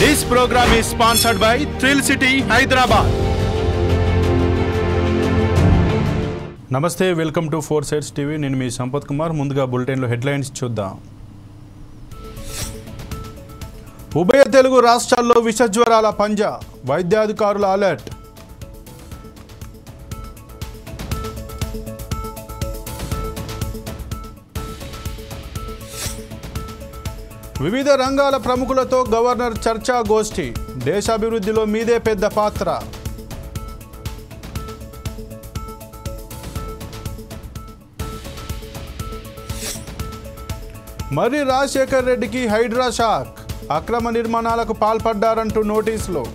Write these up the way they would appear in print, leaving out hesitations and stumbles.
This program is sponsored by Thrill City, Hyderabad. నమస్తే, welcome to 4 Sides TV. నేను మీ సంపత్ కుమార్. ముందుగా బులెటిన్లో హెడ్లైన్స్ చూద్దాం. ఉభయ తెలుగు రాష్ట్రాల్లో విషజ్వరాల పంజా, వైద్యాధికారుల అలర్ట్. వివిధ రంగాల ప్రముఖులతో గవర్నర్ చర్చా గోష్ఠి, దేశాభివృద్ధిలో మీదే పెద్ద పాత్ర. మర్రి రాజశేఖర్ రెడ్డికి హైడ్రా షాక్, అక్రమ నిర్మాణాలకు పాల్పడ్డారంటూ నోటీసులు.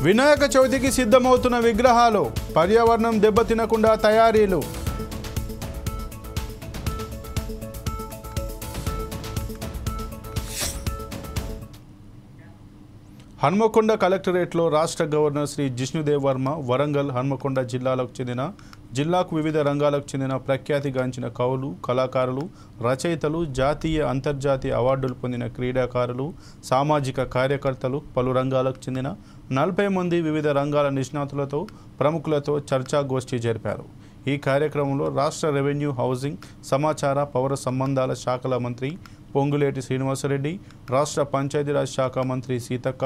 వినాయక చవితికి సిద్ధమవుతున్న విగ్రహాలు, పర్యావరణం దెబ్బతినకుండా తయారీలు. హన్మకొండ కలెక్టరేట్లో రాష్ట్ర గవర్నర్ శ్రీ జిష్ణుదేవ్ వర్మ వరంగల్, హన్మకొండ జిల్లాకు వివిధ రంగాలకు చెందిన ప్రఖ్యాతిగాంచిన కవులు, కళాకారులు, రచయితలు, జాతీయ అంతర్జాతీయ అవార్డులు పొందిన క్రీడాకారులు, సామాజిక కార్యకర్తలు, పలు రంగాలకు చెందిన 40 మంది వివిధ రంగాల నిష్ణాతులతో, ప్రముఖులతో చర్చా గోష్ఠి జరిపారు. ఈ కార్యక్రమంలో రాష్ట్ర రెవెన్యూ, హౌసింగ్, సమాచార, పౌర సంబంధాల శాఖల మంత్రి పొంగులేటి శ్రీనివాసరెడ్డి, రాష్ట్ర పంచాయతీరాజ్ శాఖ మంత్రి సీతక్క,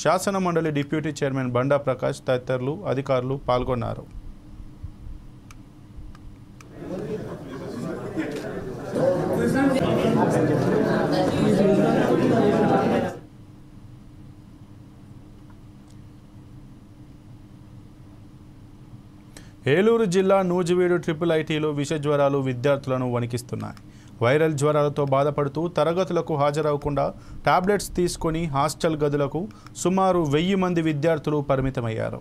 శాసన మండలి డిప్యూటీ చైర్మన్ బండా ప్రకాష్ తదితరులు అధికారులు పాల్గొన్నారు. ఏలూరు జిల్లా నూజివీడు ట్రిపుల్ ఐటీలో విష జ్వరాలు విద్యార్థులను వణికిస్తున్నాయి. వైరల్ జ్వరాలతో బాధపడుతూ తరగతులకు హాజరవకుండా టాబ్లెట్స్ తీసుకొని హాస్టల్ గదులకు సుమారు 1000 మంది విద్యార్థులు పరిమితమయ్యారు.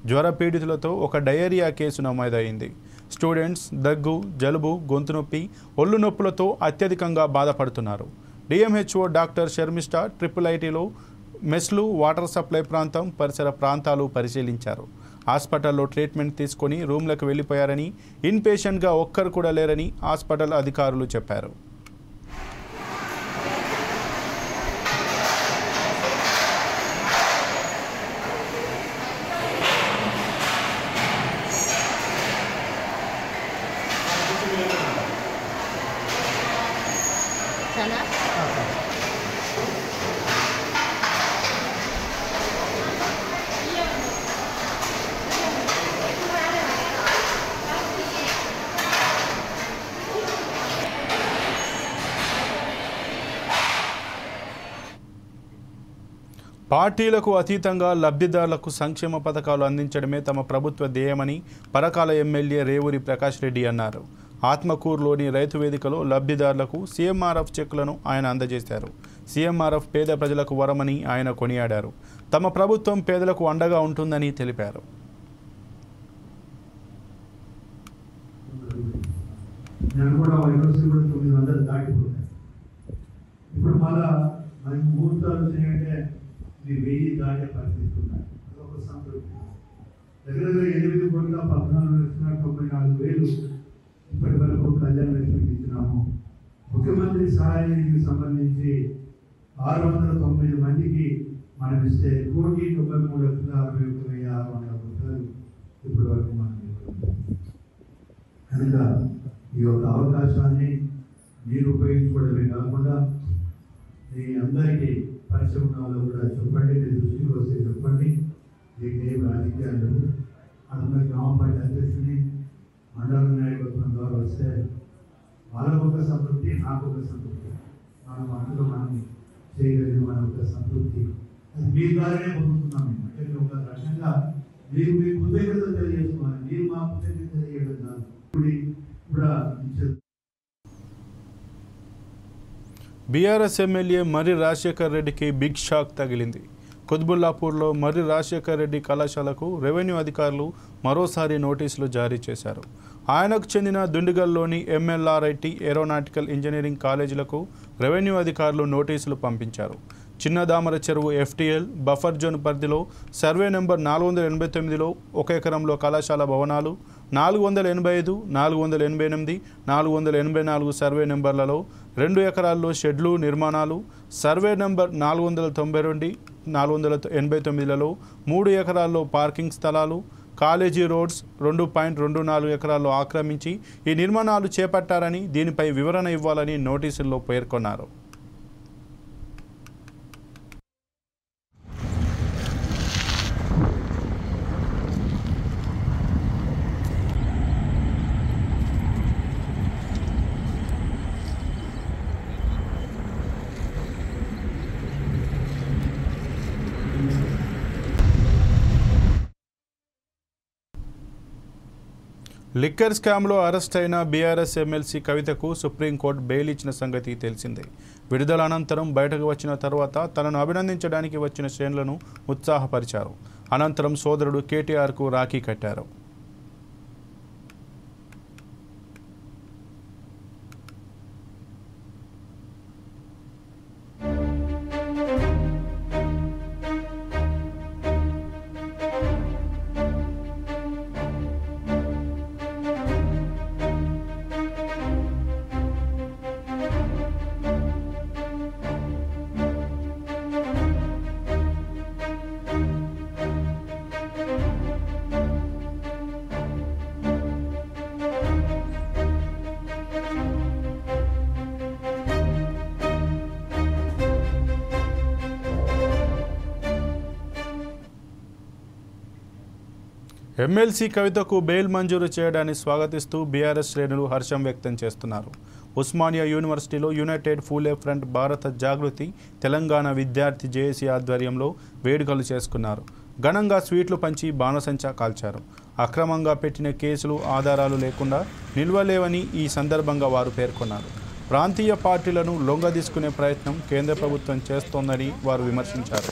జ్వర పీడితులతో ఒక డయేరియా కేసు నమోదైంది. స్టూడెంట్స్ దగ్గు, జలుబు, గొంతు నొప్పి, ఒళ్ళు నొప్పులతో అత్యధికంగా బాధపడుతున్నారు. డిఎంహెచ్ఓ డాక్టర్ శర్మిష్ఠ ట్రిపుల్ ఐటీలో మెస్లు, వాటర్ సప్లై ప్రాంతం, పరిసర ప్రాంతాలు పరిశీలించారు. హాస్పిటల్లో ట్రీట్మెంట్ తీసుకొని రూమ్లకు వెళ్ళిపోయారని, ఇన్ పేషెంట్గా ఒక్కరు కూడా లేరని హాస్పిటల్ అధికారులు చెప్పారు. పార్టీలకు అతీతంగా లబ్ధిదారులకు సంక్షేమ పథకాలు అందించడమే తమ ప్రభుత్వ ధ్యేయమని పరకాల ఎమ్మెల్యే రేవూరి ప్రకాష్ రెడ్డి అన్నారు. ఆత్మకూరులోని రైతు వేదికలో లబ్ధిదారులకు సీఎంఆర్ఎఫ్ చెక్కులను ఆయన అందజేశారు. సీఎంఆర్ఎఫ్ పేద ప్రజలకు వరమని ఆయన కొనియాడారు. తమ ప్రభుత్వం పేదలకు అండగా ఉంటుందని తెలిపారు. ఇది 1000 దాటే పరిస్థితి ఉన్నాయి. అదొక సంతృప్తి. దగ్గర 8,14,94,000 ఇప్పటి వరకు కళ్యాణ లక్ష్మికి ఇచ్చినాము. ముఖ్యమంత్రి సహాయ నిధికి సంబంధించి 609 మందికి మనం ఇస్తే 1,93,61,600 రూపాయలు ఇప్పటి వరకు మనం ఇవ్వడం. కనుక ఈ యొక్క అవకాశాన్ని మీరు ఉపయోగించుకోవడమే కాకుండా మీ అందరికీ పరిశ్రమలో కూడా చెప్పండి, మీ దృష్టికి వస్తే చెప్పండి. దీనికి ఏం రాజకీయాలు అందులో గ్రామ పంచాయతీ అధ్యక్షుని, మండల నాయకత్వం ద్వారా వస్తే వాళ్ళకు ఒక సంతృప్తి, నాకు ఒక సంతృప్తి. మనం అందులో మనం చేయగలిగిన మన ఒక సంతృప్తి అది మీ ద్వారానే పొందుతున్నాం. అంటే ఒక రకంగా మీరు మీ కృతజ్ఞత తెలియజేసుకోవాలి. మీరు మా కృతజ్ఞత తెలియజేయడం కాదు. ఇప్పుడు బీఆర్ఎస్ ఎమ్మెల్యే మర్రి రాజశేఖర్ రెడ్డికి బిగ్ షాక్ తగిలింది. కుత్బుల్లాపూర్లో మర్రి రాజశేఖర్ రెడ్డి కళాశాలకు రెవెన్యూ అధికారులు మరోసారి నోటీసులు జారీ చేశారు. ఆయనకు చెందిన దుండిగల్లోని ఎంఎల్ఆర్ఐటి ఏరోనాటికల్ ఇంజనీరింగ్ కాలేజీలకు రెవెన్యూ అధికారులు నోటీసులు పంపించారు. చిన్నదామర చెరువు ఎఫ్టీఎల్ బఫర్ జోన్ పరిధిలో సర్వే నెంబర్ 489లో 1 ఎకరంలో కళాశాల భవనాలు, 485, 488, 484 సర్వే నెంబర్లలో 2 ఎకరాల్లో షెడ్లు నిర్మాణాలు, సర్వే నెంబర్ 492, 489లలో 3 ఎకరాల్లో పార్కింగ్ స్థలాలు, కాలేజీ రోడ్స్ 2.24 ఎకరాల్లో ఆక్రమించి ఈ నిర్మాణాలు చేపట్టారని, దీనిపై వివరణ ఇవ్వాలని నోటీసుల్లో పేర్కొన్నారు. లిక్కర్ స్కామ్లో అరెస్ట్ అయిన బీఆర్ఎస్ ఎమ్మెల్సీ కవితకు సుప్రీంకోర్టు బెయిల్ ఇచ్చిన సంగతి తెలిసిందే. విడుదల అనంతరం బయటకు వచ్చిన తర్వాత తనను అభినందించడానికి వచ్చిన శ్రేణులను ఉత్సాహపరిచారు. అనంతరం సోదరుడు కేటీఆర్కు రాఖీ కట్టారు. ఎమ్మెల్సీ కవితకు బెయిల్ మంజూరు చేయడాన్ని స్వాగతిస్తూ బీఆర్ఎస్ శ్రేణులు హర్షం వ్యక్తం చేస్తున్నారు. ఉస్మానియా యూనివర్సిటీలో యునైటెడ్ ఫూలే ఫ్రంట్ భారత జాగృతి తెలంగాణ విద్యార్థి జేఏసీ ఆధ్వర్యంలో వేడుకలు చేసుకున్నారు. ఘనంగా స్వీట్లు పంచి బాణసంచా కాల్చారు. అక్రమంగా పెట్టిన కేసులు ఆధారాలు లేకుండా నిల్వలేవని ఈ సందర్భంగా వారు పేర్కొన్నారు. ప్రాంతీయ పార్టీలను లొంగదీసుకునే ప్రయత్నం కేంద్ర ప్రభుత్వం చేస్తోందని వారు విమర్శించారు.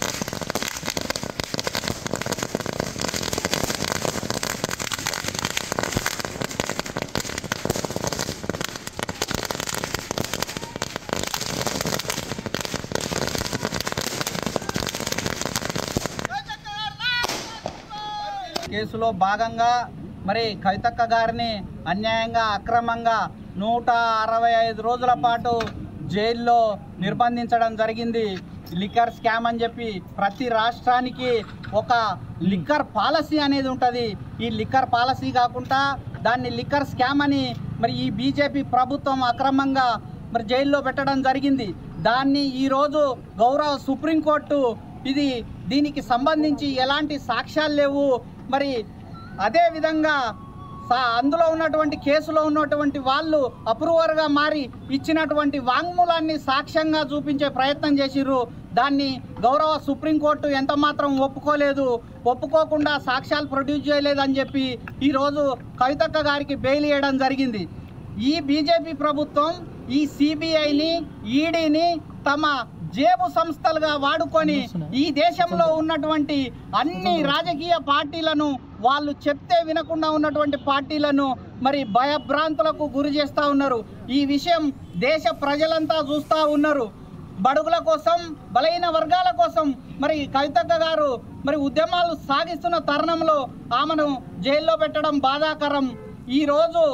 కేసులో భాగంగా మరి కవితక్క గారిని అన్యాయంగా అక్రమంగా 165 రోజుల పాటు జైల్లో నిర్బంధించడం జరిగింది. లిక్కర్ స్కామ్ అని చెప్పి ప్రతి రాష్ట్రానికి ఒక లిక్కర్ పాలసీ అనేది ఉంటుంది. ఈ లిక్కర్ పాలసీ కాకుండా దాన్ని లిక్కర్ స్కామ్ అని మరి ఈ బీజేపీ ప్రభుత్వం అక్రమంగా మరి జైల్లో పెట్టడం జరిగింది. దాన్ని ఈరోజు గౌరవ సుప్రీంకోర్టు దీనికి సంబంధించి ఎలాంటి సాక్ష్యాలు లేవు, మరి అదేవిధంగా అందులో ఉన్నటువంటి కేసులో ఉన్నటువంటి వాళ్ళు అప్రూవర్గా మారి ఇచ్చినటువంటి వాంగ్మూలాన్ని సాక్ష్యంగా చూపించే ప్రయత్నం చేసిర్రు. దాన్ని గౌరవ సుప్రీంకోర్టు ఎంత మాత్రం ఒప్పుకోకుండా సాక్ష్యాలు ప్రొడ్యూస్ చేయలేదని చెప్పి ఈరోజు కవితక్క గారికి బెయిల్ ఇవ్వడం జరిగింది. ఈ బీజేపీ ప్రభుత్వం ఈ సిబిఐని ఈడీని తమ జేబు సంస్థలుగా వాడుకొని ఈ దేశంలో ఉన్నటువంటి అన్ని రాజకీయ పార్టీలను, వాళ్ళు చెప్తే వినకుండా ఉన్నటువంటి పార్టీలను మరి భయభ్రాంతులకు గురి చేస్తూ ఉన్నారు. ఈ విషయం దేశ ప్రజలంతా చూస్తూ ఉన్నారు. బడుగుల కోసం, బలహీన వర్గాల కోసం మరి కవితక్క గారు మరి ఉద్యమాలు సాగిస్తున్న తరుణంలో ఆమెను జైల్లో పెట్టడం బాధాకరం. ఈరోజు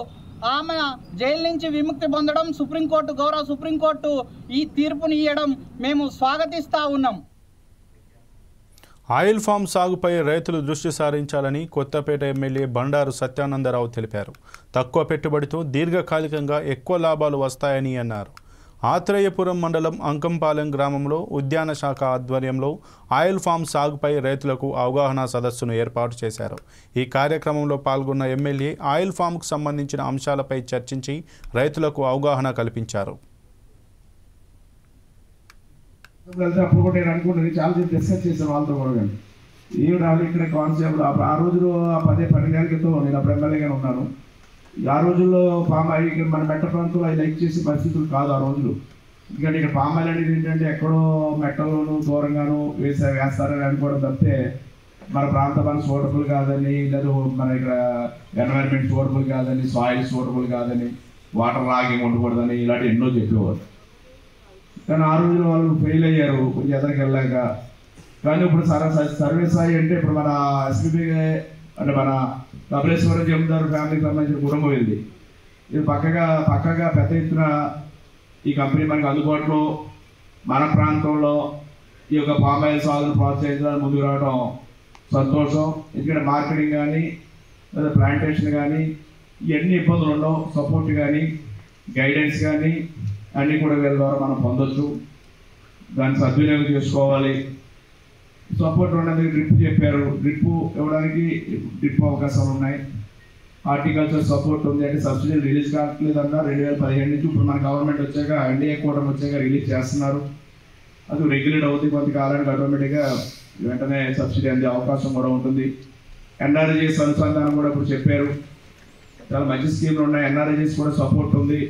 ఆమె జైలు నుంచి విముక్తి పొందడం గౌరవ సుప్రీంకోర్టు ఈ తీర్పుని ఇవ్వడం మేము స్వాగతిస్తూ ఉన్నాం. ఆయిల్ ఫామ్ సాగుపై రైతులు దృష్టి సారించాలని కొత్తపేట ఎమ్మెల్యే బండారు సత్యానందరావు తెలిపారు. తక్కువ పెట్టుబడితో దీర్ఘకాలికంగా ఎక్కువ లాభాలు వస్తాయని అన్నారు. ఆత్రేయపురం మండలం అంకంపాలెం గ్రామంలో ఉద్యాన శాఖ ఆధ్వర్యంలో ఆయిల్ ఫామ్ సాగుపై రైతులకు అవగాహన సదస్సును ఏర్పాటు చేశారు. ఈ కార్యక్రమంలో పాల్గొన్న ఎమ్మెల్యే ఆయిల్ ఫామ్కు సంబంధించిన అంశాలపై చర్చించి రైతులకు అవగాహన కల్పించారు. ఆ రోజులో 10-12 ఏళ్ళ క్రితం నేను అప్పుడు ఎమ్మెల్యేగానే ఉన్నాను. ఆ రోజుల్లో పామ్ ఆయిల్ మన మెట్ట ప్రాంతంలో అవి లైక్ చేసే పరిస్థితులు కాదు ఆ రోజులు. ఎందుకంటే ఇక్కడ పామ్ ఆయిల్ అనేది ఏంటంటే ఎక్కడో మెట్టలోను దూరంగాను వేస్తారని అనుకోవడం తప్పితే మన ప్రాంతం మన సూటబుల్ కాదని, లేదా మన ఇక్కడ ఎన్వైరన్మెంట్ సూటబుల్ కాదని, సాయిల్ సూటబుల్ కాదని, వాటర్ లాగింగ్ ఉండకూడదని ఇలాంటి ఎన్నో చెప్పేవారు. కానీ ఆ రోజుల్లో వాళ్ళు ఫెయిల్ అయ్యారు కొంచెం ఎదరికి వెళ్ళాక. కానీ ఇప్పుడు సర్వే స్థాయి అంటే ఇప్పుడు మన ఎస్పీబీ అంటే మన కపిలేశ్వరం జమీందారు ఫ్యామిలీకి సంబంధించిన కుటుంబం ఇది. ఇది పక్కగా పెద్ద ఎత్తున ఈ కంపెనీ మనకు అందుబాటులో మన ప్రాంతంలో ఈ యొక్క పామ్ ఆయిల్ సాగును ప్రోత్సహించడానికి ముందుకు రావడం సంతోషం. ఎందుకంటే మార్కెటింగ్ కానీ లేదా ప్లాంటేషన్ కానీ ఇవన్నీ ఇబ్బందులు ఉండవు. సపోర్ట్ కానీ గైడెన్స్ కానీ అన్నీ కూడా వీళ్ళ ద్వారా మనం పొందొచ్చు. దాన్ని సద్వినియోగం చేసుకోవాలి. సపోర్ట్ ఉండేందుకు డ్రిప్ చెప్పారు. డ్రిప్ ఇవ్వడానికి డ్రిప్ అవకాశాలు ఉన్నాయి. హార్టికల్చర్ సపోర్ట్ ఉంది. అంటే సబ్సిడీ రిలీజ్ కావట్లేదన్నా 2015 నుంచి ఇప్పుడు మన గవర్నమెంట్ వచ్చాక ఎన్డీఏ కూటమి వచ్చాక రిలీజ్ చేస్తున్నారు. అది రెగ్యులేట్ అవుతుంది. కొంతకాలానికి ఆటోమేటిక్గా వెంటనే సబ్సిడీ అందే అవకాశం కూడా ఉంటుంది. ఎన్ఆర్జీఎస్ అనుసంధానం కూడా ఇప్పుడు చెప్పారు. చాలా మంచి స్కీమ్లు ఉన్నాయి. ఎన్ఆర్జీఎస్ కూడా సపోర్ట్ ఉంది.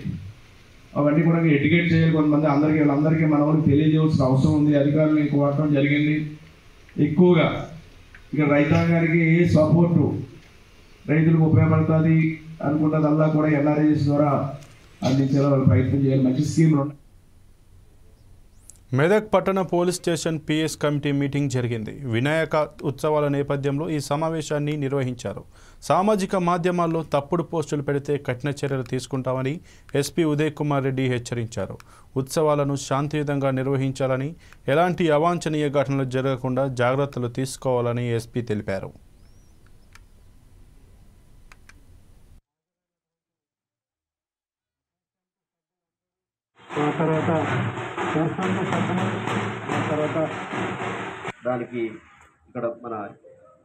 అవన్నీ కూడా ఎడ్యుకేట్ చేయాలి. కొంతమంది వీళ్ళందరికీ మన వాళ్ళకి తెలియజేయాల్సిన అవసరం ఉంది. అధికారులు కోరటం జరిగింది. ఎక్కువగా ఇక రైతాంగానికి సపోర్టు రైతులకు ఉపయోగపడుతుంది అనుకుంటుందల్లా కూడా ఎన్ఆర్జీఎస్ ద్వారా అందించేలా వాళ్ళు ప్రయత్నం చేయాలి. మంచి స్కీమ్లు ఉన్నాయి. మెదక్ పట్టణ police station PS committee meeting జరిగింది. వినాయక ఉత్సవాల నేపథ్యంలో ఈ సమావేశాన్ని నిర్వహించారు. సామాజిక మాధ్యమాల్లో తప్పుడు పోస్టులు పెడితే కఠిన చర్యలు తీసుకుంటామని ఎస్పీ ఉదయ్ కుమార్ రెడ్డి హెచ్చరించారు. ఉత్సవాలను శాంతియుతంగా నిర్వహించాలని, ఎలాంటి అవాంఛనీయ ఘటనలు జరగకుండా జాగ్రత్తలు తీసుకోవాలని ఎస్పీ తెలిపారు. దానికి ఇక్కడ మన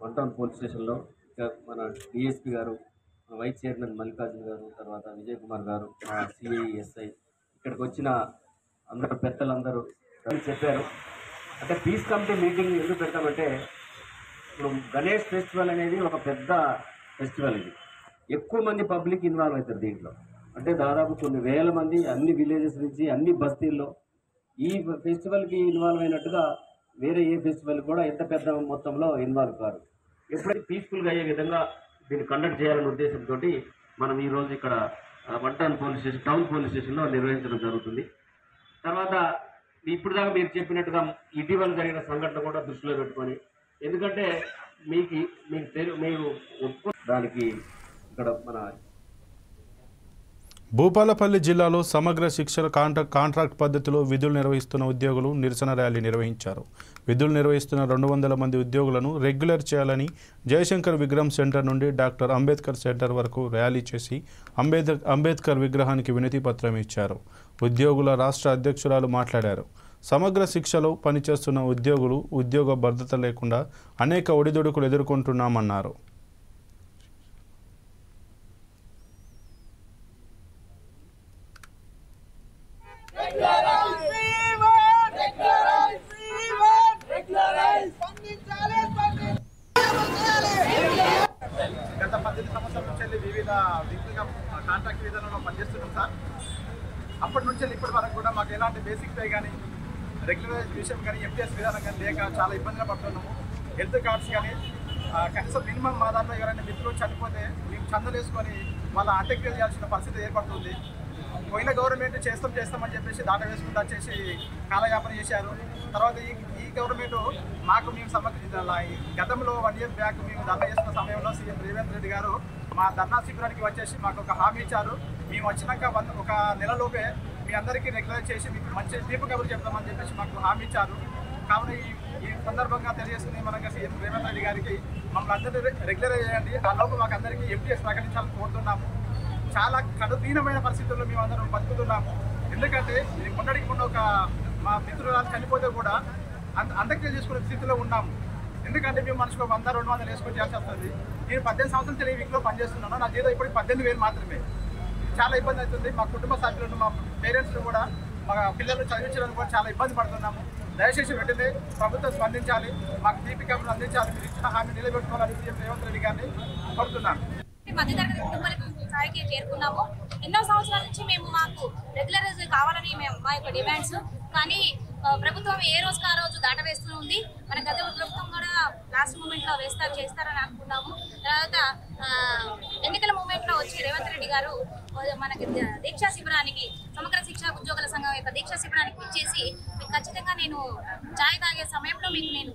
1 టౌన్ పోలీస్ స్టేషన్లో మన డిఎస్పీ గారు, వైస్ చైర్మన్ మల్లికార్జున గారు, తర్వాత విజయ్ కుమార్ గారు, మా సిఐఎస్ఐ ఇక్కడికి వచ్చిన అందరు పెద్దలందరూ చెప్పారు. అంటే పీస్ కమిటీ మీటింగ్ ఎందుకు పెడతామంటే, ఇప్పుడు గణేష్ ఫెస్టివల్ అనేది ఒక పెద్ద ఫెస్టివల్. ఇది ఎక్కువ మంది పబ్లిక్ ఇన్వాల్వ్ అవుతారు దీంట్లో. అంటే దాదాపు కొన్ని వేల మంది అన్ని విలేజెస్ నుంచి అన్ని బస్తీల్లో ఈ ఫెస్టివల్కి ఇన్వాల్వ్ అయినట్టుగా వేరే ఏ ఫెస్టివల్ కూడా ఎంత పెద్ద మొత్తంలో ఇన్వాల్వ్ కాదు. ఎప్పుడైతే పీస్ఫుల్గా అయ్యే విధంగా దీన్ని కండక్ట్ చేయాలనే ఉద్దేశంతో మనం ఈరోజు ఇక్కడ 1 town police station, town police స్టేషన్లో నిర్వహించడం జరుగుతుంది. తర్వాత ఇప్పుడు దాకా మీరు చెప్పినట్టుగా ఇటీవల జరిగిన సంఘటన కూడా దృష్టిలో పెట్టుకొని, ఎందుకంటే మీకు దానికి ఇక్కడ మన భూపాలపల్లి జిల్లాలో సమగ్ర శిక్షణ కాంట్రాక్ట్ పద్ధతిలో విధులు నిర్వహిస్తున్న ఉద్యోగులు నిరసన ర్యాలీ నిర్వహించారు. విధులు నిర్వహిస్తున్న 200 మంది ఉద్యోగులను రెగ్యులర్ చేయాలని జయశంకర్ విగ్రహం సెంటర్ నుండి డాక్టర్ అంబేద్కర్ సెంటర్ వరకు ర్యాలీ చేసి అంబేద్కర్ విగ్రహానికి వినతి పత్రం ఇచ్చారు. ఉద్యోగుల రాష్ట్ర అధ్యక్షురాలు మాట్లాడారు. సమగ్ర శిక్షలో పనిచేస్తున్న ఉద్యోగులు ఉద్యోగ భద్రత లేకుండా అనేక ఒడిదుడుకులు ఎదుర్కొంటున్నామన్నారు. గత 18 సంవత్సరాల నుంచి వివిధ కాంట్రాక్ట్ విధానంలో పనిచేస్తున్నాం సార్. అప్పటి నుంచి ఇప్పటి వరకు కూడా మాకు ఎలాంటి బేసిక్ పే కానీ, రెగ్యులరైజ్ విషయం కానీ, ఎంటీఎస్ విధానం కానీ లేక చాలా ఇబ్బందులు పడుతున్నాము. హెల్త్ కార్డ్స్ కానీ కనీసం మినిమం మా దాంట్లో ఎవరైనా మిత్రులు చనిపోతే మేము చందలు వేసుకొని వాళ్ళ అంత్యక్రియలు చేయాల్సిన పరిస్థితి ఏర్పడుతుంది. పోయిన గవర్నమెంట్ చేస్తామని చెప్పేసి దాట వేసుకుంటూ వచ్చేసి కాలయాపన చేశారు. తర్వాత ఈ గవర్నమెంట్ మాకు మేము గతంలో 1 year బ్యాక్ మేము ధర్నా చేస్తున్న సమయంలో సీఎం రేవంత్ రెడ్డి గారు మా ధర్నా శిబిరానికి వచ్చేసి మాకు ఒక హామీ ఇచ్చారు. మేము వచ్చినాక ఒక నెలలోపే మీ అందరికీ రెగ్యులర్ చేసి మీకు మంచి తీర్పు కబురు చెప్తామని చెప్పేసి మాకు హామీ ఇచ్చారు. కావున ఈ సందర్భంగా తెలియజేస్తుంది మనకి సీఎం రేవంత్ రెడ్డి గారికి మమ్మల్ని అందరినీ రెగ్యులర్ చేయండి. ఆ లోపు మాకు అందరికీ ఎంటీఎస్ ప్రకటించాలని కోరుతున్నాము. చాలా కడుదీనమైన పరిస్థితుల్లో మేము అందరం బతుకుతున్నాము. ఎందుకంటే మొన్నటికి మొన్న ఒక మా మిత్రురాలు చనిపోతే కూడా అంత్యక్రియ చేసుకునే స్థితిలో ఉన్నాము. ఎందుకంటే మేము మనిషికి 100-200 వేసుకొని చేయాల్సి వస్తుంది. నేను 18 సంవత్సరాల నుంచి ఈ వీక్లో పనిచేస్తున్నాను. నా జీతం ఇప్పుడు 18,000 మాత్రమే. చాలా ఇబ్బంది అవుతుంది. మా కుటుంబ సభ్యులను, మా పేరెంట్స్ను కూడా, మా పిల్లలను చదివించడానికి కూడా చాలా ఇబ్బంది పడుతున్నాము. దయచేసి వెంటనే ప్రభుత్వం స్పందించాలి, మాకు దీపికలు అందించాలి, మీరు ఇచ్చిన హామీ నిలబెట్టుకోవాలని సీఎం రేవంత్ రెడ్డి గారిని కోరుతున్నాను. మధ్యతరగతి కుటుంబాలకు స్థాయికి చేరుకున్నాము. ఎన్నో సంవత్సరాల నుంచి మాకు రెగ్యులరైజ్ కావాలని మా యొక్క డిమాండ్స్. కానీ ప్రభుత్వం ఏ రోజుకి ఆ రోజు దాటవేస్తూ ఉంది. మన గత ప్రభుత్వం కూడా లాస్ట్ మూమెంట్లో చేస్తారని అనుకున్నాము. తర్వాత ఎన్నికల మూమెంట్లో వచ్చి రేవంత్ రెడ్డి గారు మనకి దీక్షా శిబిరానికి, సమగ్ర శిక్షా ఉద్యోగుల సంఘం యొక్క దీక్షా శిబిరానికి ఇచ్చేసి మీకు ఖచ్చితంగా నేను చాయ్ తాగే సమయంలో మీకు నేను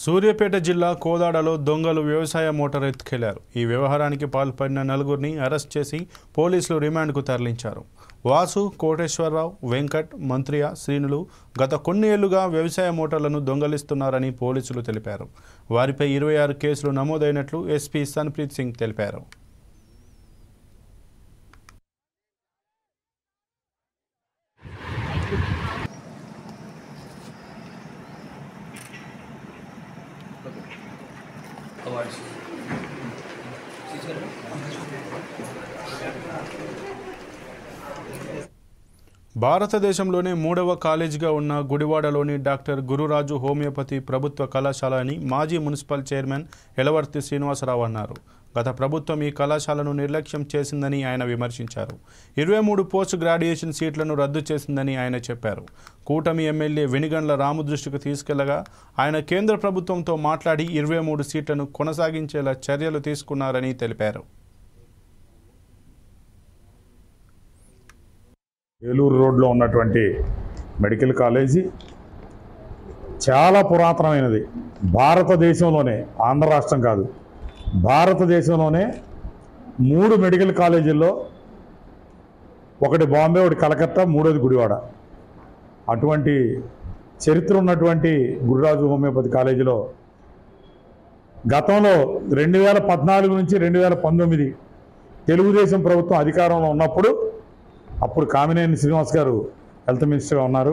సూర్యాపేట జిల్లా కోదాడలో దొంగలు వ్యవసాయ మోటార్ ఎత్తుకెళ్లారు. ఈ వ్యవహారానికి పాల్పడిన నలుగురిని అరెస్ట్ చేసి పోలీసులు రిమాండ్కు తరలించారు. వాసు, కోటేశ్వరరావు, వెంకట్, మంత్రియ, శ్రీనులు గత కొన్ని ఏళ్లుగా వ్యవసాయ మోటార్లను దొంగలిస్తున్నారని పోలీసులు తెలిపారు. వారిపై 26 కేసులు నమోదైనట్లు ఎస్పీ సన్ప్రీత్ సింగ్ తెలిపారు. భారతదేశంలోనే 3వ కాలేజీగా ఉన్న గుడివాడలోని డాక్టర్ గురురాజు హోమియోపతి ప్రభుత్వ కళాశాల అని మాజీ మున్సిపల్ చైర్మన్ ఎలవర్తి శ్రీనివాసరావు అన్నారు. గత ప్రభుత్వం ఈ కళాశాలను నిర్లక్ష్యం చేసిందని ఆయన విమర్శించారు. 23 పోస్ట్ గ్రాడ్యుయేషన్ సీట్లను రద్దు చేసిందని ఆయన చెప్పారు. కూటమి ఎమ్మెల్యే వెనిగండ్ల రాము దృష్టికి తీసుకెళ్లగా ఆయన కేంద్ర ప్రభుత్వంతో మాట్లాడి 23 సీట్లను కొనసాగించేలా చర్యలు తీసుకున్నారని తెలిపారు. ఏలూరు రోడ్లో ఉన్నటువంటి మెడికల్ కాలేజీ చాలా పురాతనమైనది. భారతదేశంలోనే, ఆంధ్ర రాష్ట్రం కాదు, భారతదేశంలోనే 3 మెడికల్ కాలేజీల్లో ఒకటి బాంబే, ఒకటి కలకత్తా, 3వది గుడివాడ. అటువంటి చరిత్ర ఉన్నటువంటి గురురాజు హోమియోపతి కాలేజీలో గతంలో 2014 నుంచి 2019 తెలుగుదేశం ప్రభుత్వం అధికారంలో ఉన్నప్పుడు, అప్పుడు కామినేని శ్రీనివాస్ గారు హెల్త్ మినిస్టర్గా ఉన్నారు.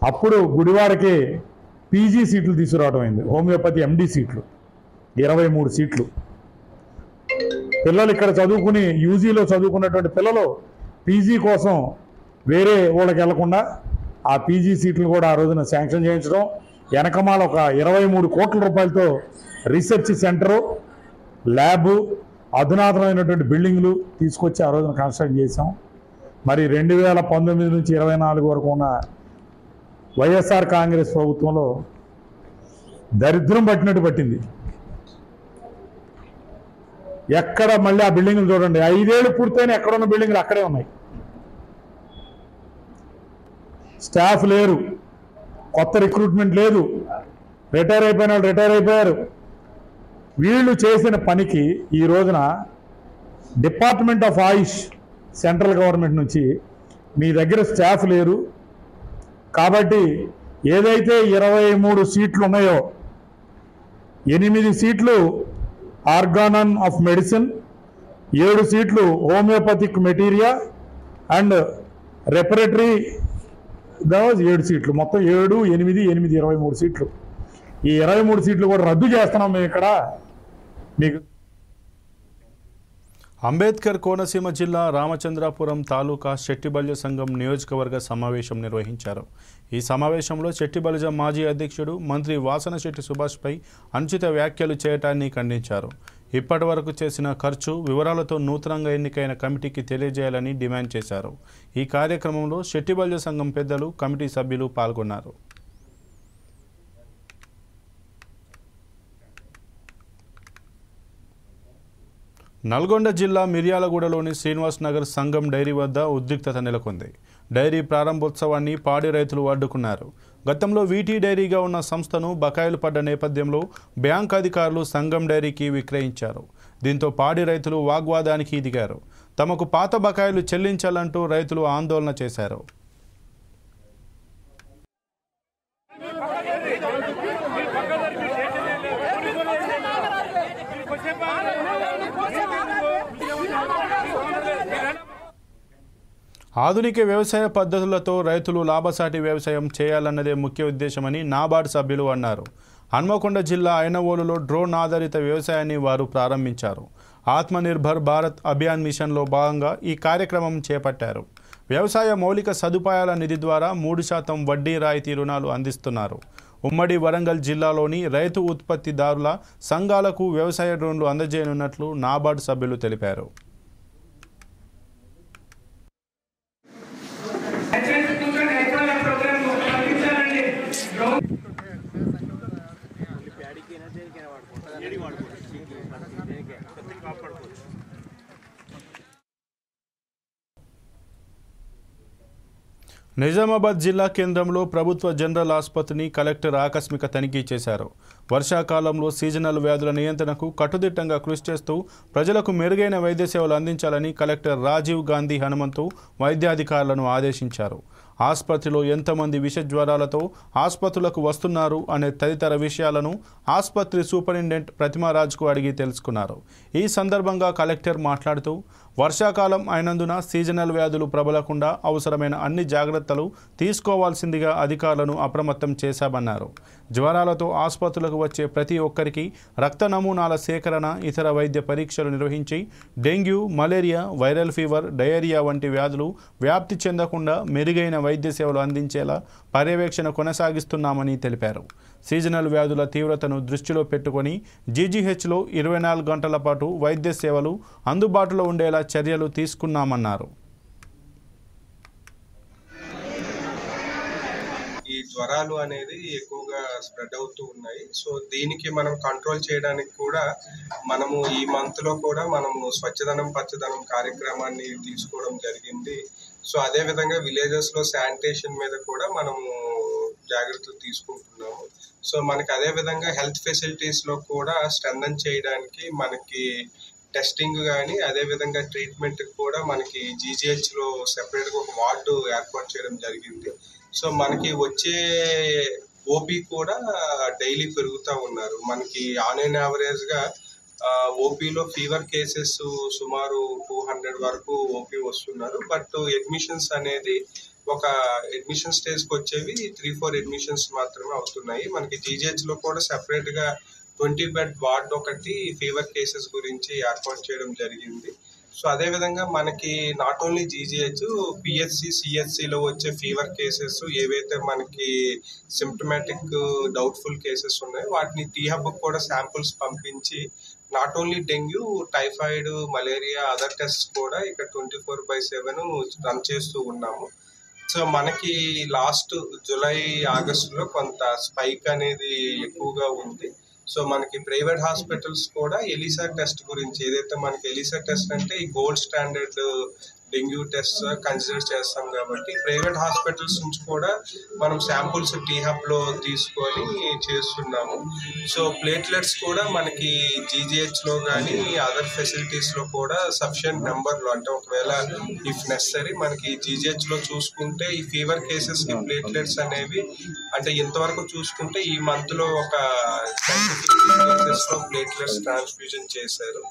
అప్పుడు గుడివాడకి పీజీ సీట్లు తీసుకురావడం అయింది. హోమియోపతి ఎండి సీట్లు 23 సీట్లు. పిల్లలు ఇక్కడ చదువుకుని యూజీలో చదువుకున్నటువంటి పిల్లలు పీజీ కోసం వేరే ఊళ్ళకి వెళ్లకుండా ఆ పీజీ సీట్లు కూడా ఆ రోజున శాంక్షన్ చేయించడం, వెనకమాల ఒక 23 కోట్ల రూపాయలతో రీసెర్చ్ సెంటరు, ల్యాబు, అధునాతనమైనటువంటి బిల్డింగ్లు తీసుకొచ్చి ఆ రోజున కన్స్ట్రక్ట్ చేసాం. మరి 2019 నుంచి 24 వరకు ఉన్న వైఎస్ఆర్ కాంగ్రెస్ ప్రభుత్వంలో దరిద్రం పట్టినట్టు పట్టింది. ఎక్కడ మళ్ళీ ఆ బిల్డింగ్లు చూడండి, 5 ఏళ్ళు పూర్తయిన ఎక్కడున్న బిల్డింగ్లు అక్కడే ఉన్నాయి. స్టాఫ్ లేరు, కొత్త రిక్రూట్మెంట్ లేదు, రిటైర్ అయిపోయిన వాళ్ళు రిటైర్ అయిపోయారు. వీళ్ళు చేసిన పనికి ఈ రోజున department of Ayush central government నుంచి మీ దగ్గర స్టాఫ్ లేరు కాబట్టి ఏదైతే 23 సీట్లు ఉన్నాయో 8 సీట్లు ఆర్గానన్ ఆఫ్ మెడిసిన్, 7 సీట్లు హోమియోపతిక్ మెటీరియా అండ్ రెపరేటరీ 7 సీట్లు, మొత్తం 7, 8, 23 సీట్లు. ఈ 23 సీట్లు కూడా రద్దు చేస్తున్నాం మేము ఇక్కడ. మీకు అంబేద్కర్ కోనసీమ జిల్లా రామచంద్రాపురం తాలూకా శెట్టిబల్య సంఘం నియోజకవర్గ సమావేశం నిర్వహించారు. ఈ సమావేశంలో శెట్టిబల్య మాజీ అధ్యక్షుడు మంత్రి వాసనశెట్టి సుభాష్పై అనుచిత వ్యాఖ్యలు చేయటాన్ని ఖండించారు. ఇప్పటి వరకు చేసిన ఖర్చు వివరాలతో నూతనంగా ఎన్నికైన కమిటీకి తెలియజేయాలని డిమాండ్ చేశారు. ఈ కార్యక్రమంలో శెట్టిబల్య సంఘం పెద్దలు, కమిటీ సభ్యులు పాల్గొన్నారు. నల్గొండ జిల్లా మిర్యాలగూడలోని శ్రీనివాస్ నగర్ సంఘం డైరీ వద్ద ఉద్రిక్తత నెలకొంది. డైరీ ప్రారంభోత్సవాన్ని పాడి రైతులు అడ్డుకున్నారు. గతంలో వీటీ డైరీగా ఉన్న సంస్థను బకాయిలు పడ్డ నేపథ్యంలో బ్యాంక్ అధికారులు సంఘం డైరీకి విక్రయించారు. దీంతో పాడి రైతులు వాగ్వాదానికి దిగారు. తమకు పాత బకాయిలు చెల్లించాలంటూ రైతులు ఆందోళన చేశారు. ఆధునిక వ్యవసాయ పద్ధతులతో రైతులు లాభసాటి వ్యవసాయం చేయాలన్నదే ముఖ్య ఉద్దేశమని నాబార్డ్ సభ్యులు అన్నారు. హన్మకొండ జిల్లా ఐనవోలులో డ్రోన్ ఆధారిత వ్యవసాయాన్ని వారు ప్రారంభించారు. ఆత్మనిర్భర్ భారత్ అభియాన్ మిషన్లో భాగంగా ఈ కార్యక్రమం చేపట్టారు. వ్యవసాయ మౌలిక సదుపాయాల నిధి ద్వారా 3% వడ్డీ రాయితీ రుణాలు అందిస్తున్నారు. ఉమ్మడి వరంగల్ జిల్లాలోని రైతు ఉత్పత్తిదారుల సంఘాలకు వ్యవసాయ డ్రోన్లు అందజేయనున్నట్లు నాబార్డ్ సభ్యులు తెలిపారు. నిజామాబాద్ జిల్లా కేంద్రంలో ప్రభుత్వ జనరల్ ఆసుపత్రిని కలెక్టర్ ఆకస్మిక తనిఖీ చేశారు. వర్షాకాలంలో సీజనల్ వ్యాధుల నియంత్రణకు కట్టుదిట్టంగా కృషి చేస్తూ ప్రజలకు మెరుగైన వైద్య సేవలు అందించాలని కలెక్టర్ రాజీవ్ గాంధీ హనుమంతు వైద్యాధికారులను ఆదేశించారు. ఆసుపత్రిలో ఎంతమంది విష జ్వరాలతో ఆసుపత్రులకు వస్తున్నారు అనే తదితర విషయాలను ఆసుపత్రి సూపరింటెండెంట్ ప్రతిమారాజ్కు అడిగి తెలుసుకున్నారు. ఈ సందర్భంగా కలెక్టర్ మాట్లాడుతూ వర్షాకాలం అయినందున సీజనల్ వ్యాధులు ప్రబలకుండా అవసరమైన అన్ని జాగ్రత్తలు తీసుకోవాల్సిందిగా అధికారులను అప్రమత్తం చేశామన్నారు. జ్వరాలతో ఆసుపత్రులకు వచ్చే ప్రతి ఒక్కరికి రక్త నమూనాల సేకరణ, ఇతర వైద్య పరీక్షలు నిర్వహించి dengue, malaria, viral fever, diarrhoea వంటి వ్యాధులు వ్యాప్తి చెందకుండా మెరుగైన వైద్య సేవలు అందించేలా పర్యవేక్షణ కొనసాగిస్తున్నామని తెలిపారు. సీజనల్ వ్యాధుల తీవ్రతను దృష్టిలో పెట్టుకొని జీజీహెచ్లో 24 గంటల పాటు వైద్య సేవలు అందుబాటులో ఉండేలా చర్యలు తీసుకున్నామన్నారు. ఈ జ్వరాలు అనేది ఎక్కువగా స్ప్రెడ్ అవుతూ ఉన్నాయి. సో దీనికి మనం కంట్రోల్ చేయడానికి కూడా మనము ఈ మంత్లో కూడా మనము స్వచ్ఛదనం పచ్చదనం కార్యక్రమాన్ని తీసుకోవడం జరిగింది. సో అదేవిధంగా విలేజెస్లో శానిటేషన్ మీద కూడా మనము జాగ్రత్తలు తీసుకుంటున్నాము. సో మనకి అదేవిధంగా హెల్త్ ఫెసిలిటీస్లో కూడా స్ట్రెంథన్ చేయడానికి మనకి టెస్టింగ్ కానీ అదేవిధంగా ట్రీట్మెంట్ కూడా మనకి జీజీహెచ్లో సెపరేట్గా ఒక వార్డు ఏర్పాటు చేయడం జరిగింది. సో మనకి వచ్చే ఓపీ కూడా డైలీ పెరుగుతూ ఉన్నారు. మనకి ఆన్ అండ్ యావరేజ్గా ఓపీలో ఫీవర్ కేసెస్ సుమారు 200 వరకు ఓపీ వస్తున్నారు. బట్ అడ్మిషన్స్ అనేది ఒక అడ్మిషన్ స్టేజ్కి వచ్చేవి 3-4 అడ్మిషన్స్ మాత్రమే అవుతున్నాయి. మనకి జీజీహెచ్లో కూడా సెపరేట్గా 20 బెడ్ వార్డ్ ఒకటి ఫీవర్ కేసెస్ గురించి ఏర్పాటు చేయడం జరిగింది. సో అదేవిధంగా మనకి నాట్ ఓన్లీ జీజీహెచ్, పిహెచ్సి, సిహెచ్సిలో వచ్చే ఫీవర్ కేసెస్ ఏవైతే మనకి సిమ్టమాటిక్ డౌట్ఫుల్ కేసెస్ ఉన్నాయో వాటిని టీహబ్కి కూడా శాంపుల్స్ పంపించి not only dengue, typhoid, malaria, other test కూడా ఇక్కడ 24/7 రన్ చేస్తూ ఉన్నాము. సో మనకి లాస్ట్ జూలై, ఆగస్టులో కొంత స్పైక్ అనేది ఎక్కువగా ఉంది. సో మనకి ప్రైవేట్ హాస్పిటల్స్ కూడా ఎలిసా టెస్ట్ గురించి, ఏదైతే మనకి ఎలిసా టెస్ట్ అంటే ఈ gold standard dengue test consider చేస్తాం కాబట్టి ప్రైవేట్ హాస్పిటల్స్ నుంచి కూడా మనం శాంపుల్స్ టీహబ్లో తీసుకొని చేస్తున్నాము. సో ప్లేట్లెట్స్ కూడా మనకి జీజీహెచ్లో కానీ అదర్ ఫెసిలిటీస్లో కూడా సఫిషియంట్ నెంబర్లో, అంటే ఒకవేళ ఇఫ్ నెసరీ మనకి జీజీహెచ్లో చూసుకుంటే ఈ ఫీవర్ కేసెస్కి ప్లేట్లెట్స్ అనేవి అంటే ఇంతవరకు చూసుకుంటే ఈ మంత్లో ఒక 10-15 కేసెస్లో ప్లేట్లెట్స్ ట్రాన్స్ఫ్యూజన్ చేశారు.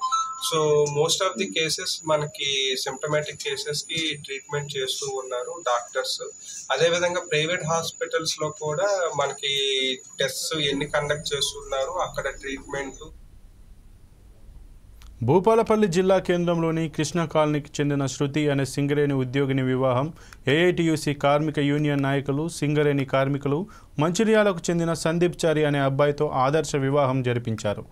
So most of the cases మనకి సిమ్టమాటిక్ కేసెస్కి ట్రీట్మెంట్ చేస్తూ ఉన్నారు డాక్టర్స్. అదేవిధంగా ప్రైవేట్ హాస్పిటల్స్లో కూడా మనకి టెస్ట్ ఎన్ని కండక్ట్ చేస్తున్నారు, అక్కడ ట్రీట్మెంట్. భూపాలపల్లి జిల్లా కేంద్రంలోని కృష్ణ కాలనీకి చెందిన శృతి అనే సింగరేణి ఉద్యోగిని వివాహం ఏఐటియుసి కార్మిక యూనియన్ నాయకులు, సింగరేణి కార్మికులు మంచిర్యాలకు చెందిన సందీప్ చారి అనే అబ్బాయితో ఆదర్శ వివాహం జరిపించారు.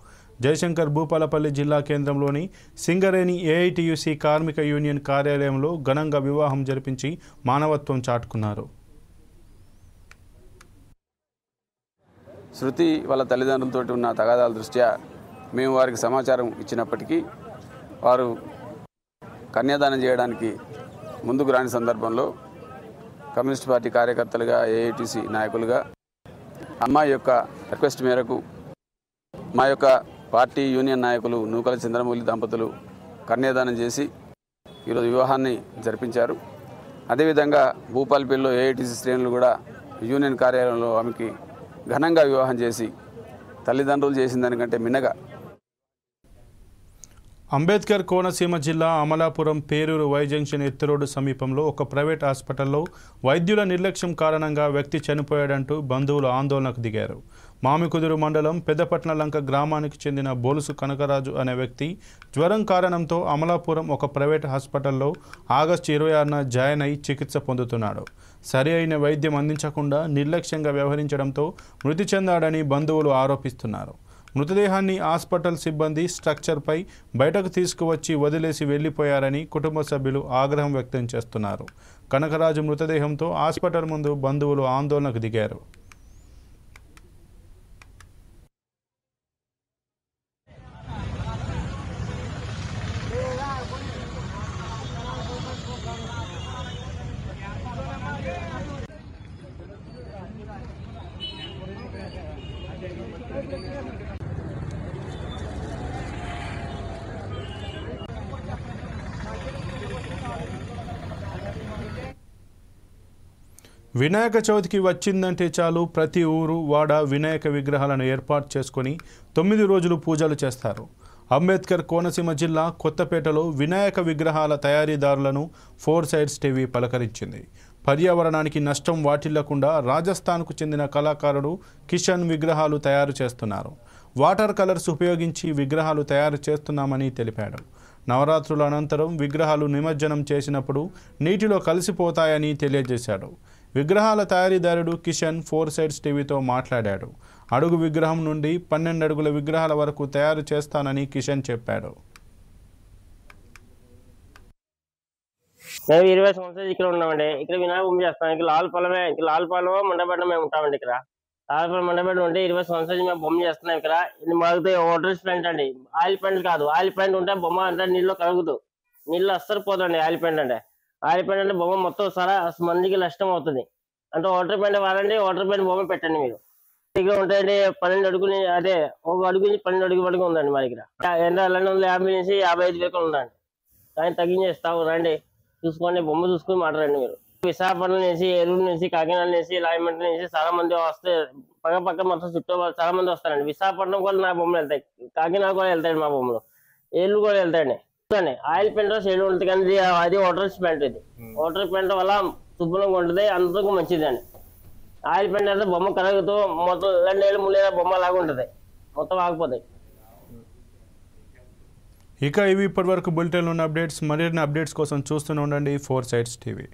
జయశంకర్ భూపాలపల్లి జిల్లా కేంద్రంలోని సింగరేణి ఏఐటియుసి కార్మిక యూనియన్ కార్యాలయంలో ఘనంగా వివాహం జరిపించి మానవత్వం చాటుకున్నారు. శృతి వాళ్ళ తల్లిదండ్రులతో ఉన్న తగాదాల దృష్ట్యా మేము వారికి సమాచారం ఇచ్చినప్పటికీ వారు కన్యాదానం చేయడానికి ముందుకు రాని సందర్భంలో కమ్యూనిస్ట్ పార్టీ కార్యకర్తలుగా, ఏఐటిసి నాయకులుగా అమ్మాయి యొక్క రిక్వెస్ట్ మేరకు మా యొక్క పార్టీ యూనియన్ నాయకులు నూకల చంద్రమౌళి దంపతులు కన్యాదానం చేసి ఈరోజు వివాహాన్ని జరిపించారు. అదేవిధంగా భూపాలపల్లిలో ఏఐటిసి శ్రేణులు కూడా యూనియన్ కార్యాలయంలో ఆమెకి ఘనంగా వివాహం చేసి తల్లిదండ్రులు చేసిన దానికంటే మిన్నగా. అంబేద్కర్ కోనసీమ జిల్లా అమలాపురం పేరూరు వై జంక్షన్ ఎత్తురోడ్డు సమీపంలో ఒక ప్రైవేట్ హాస్పిటల్లో వైద్యుల నిర్లక్ష్యం కారణంగా వ్యక్తి చనిపోయాడంటూ బంధువులు ఆందోళనకు దిగారు. మామికుదురు మండలం పెద్దపట్నలంక గ్రామానికి చెందిన బోలుసు కనకరాజు అనే వ్యక్తి జ్వరం కారణంతో అమలాపురం ఒక ప్రైవేట్ హాస్పిటల్లో ఆగస్టు 26న జాయిన్ అయి చికిత్స పొందుతున్నాడు. సరి అయిన వైద్యం అందించకుండా నిర్లక్ష్యంగా వ్యవహరించడంతో మృతి చెందాడని బంధువులు ఆరోపిస్తున్నారు. మృతదేహాన్ని హాస్పిటల్ సిబ్బంది స్ట్రక్చర్పై బయటకు తీసుకువచ్చి వదిలేసి వెళ్లిపోయారని కుటుంబ సభ్యులు ఆగ్రహం వ్యక్తం చేస్తున్నారు. కనకరాజు మృతదేహంతో హాస్పిటల్ ముందు బంధువులు ఆందోళనకు దిగారు. వినాయక చవితికి వచ్చిందంటే చాలు ప్రతి ఊరు వాడ వినాయక విగ్రహాలను ఏర్పాటు చేసుకొని 9 రోజులు పూజలు చేస్తారు. అంబేద్కర్ కోనసీమ జిల్లా కొత్తపేటలో వినాయక విగ్రహాల తయారీదారులను ఫోర్ సైడ్స్ టీవీ పలకరించింది. పర్యావరణానికి నష్టం వాటిల్లకుండా రాజస్థాన్కు చెందిన కళాకారుడు కిషన్ విగ్రహాలు తయారు చేస్తున్నారు. వాటర్ కలర్స్ ఉపయోగించి విగ్రహాలు తయారు చేస్తున్నామని తెలిపాడు. నవరాత్రుల అనంతరం విగ్రహాలు నిమజ్జనం చేసినప్పుడు నీటిలో కలిసిపోతాయని తెలియజేశాడు. విగ్రహాల తయారీదారుడు కిషన్ ఫోర్ సైడ్స్ టీవీతో మాట్లాడాడు. అడుగు విగ్రహం నుండి 12 అడుగుల విగ్రహాల వరకు తయారు చేస్తానని కిషన్ చెప్పాడు. మేము 20 సంవత్సరాలు ఇక్కడ ఉన్నామండి. ఇక్కడ వినాయక బొమ్మ చేస్తాం. ఇక్కడ లాల్పాలెం మండపేట మేము ఉంటామండి. ఇక్కడ లాల్పాలెం మండపేట ఉంటే 20 సంవత్సరాలు మేము బొమ్మ చేస్తున్నాం. ఇక్కడ మాకు వాటర్ పెయింట్ అండి, ఆయిల్ పెయింట్ కాదు. ఆయిల్ పెయింట్ ఉంటే బొమ్మ అంటే నీళ్ళు కలుగుతూ నీళ్ళు అస్సలు పోతుంది. ఆయిల్ పెయింట్ అంటే బొమ్మ మొత్తం సరా మందికి నష్టం అవుతుంది. అంటే వాటర్ పెయింట్ వాడండి, వాటర్ పెయింట్ బొమ్మ పెట్టండి. మీరు దగ్గర ఉంటాయండి 12 అడుగులు, అదే 1 అడుగు నుంచి 12 అడుగు వరకు ఉందండి మా దగ్గర. 250 నుంచి 55 వరకు ఉందండి. కానీ తగ్గించేస్తాము రండి, చూసుకోండి, బొమ్మ చూసుకొని మాట్లాడండి. మీరు విశాఖపట్నం నుంచి, ఏలూరు నుంచి, కాకినాడ నుంచి, రాయమండ్రి నుంచి చాలా మంది వస్తే పక్క మొత్తం చుట్టూ చాలా మంది వస్తారండి. విశాఖపట్నం కూడా నా బొమ్మలు వెళ్తాయి, కాకినాడ కూడా వెళ్తాయండి మా బొమ్మలు, ఏలూరు కూడా వెళ్తాయండి. ఆయిల్ పెయింట్ సేల్ ఉంటుంది కానీ అది వాటర్ పెయింట్. ఇది వాటర్ పెయింట్ వల్ల శుభ్రంగా ఉంటుంది, అందరికీ మంచిది అండి. ఆయిల్ పెయింట్ అయితే బొమ్మ కలుగుతూ మొత్తం 2 ఏళ్ళు 3 ఏళ్ళ బొమ్మ లాగా ఉంటుంది, మొత్తం ఆగిపోతాయి. ఇక ఇవి ఇప్పటివరకు బులెటిన్లో ఉన్న అప్డేట్స్. మరిన్ని అప్డేట్స్ కోసం చూస్తూనే ఉండండి ఫోర్ సైడ్స్ టీవీ.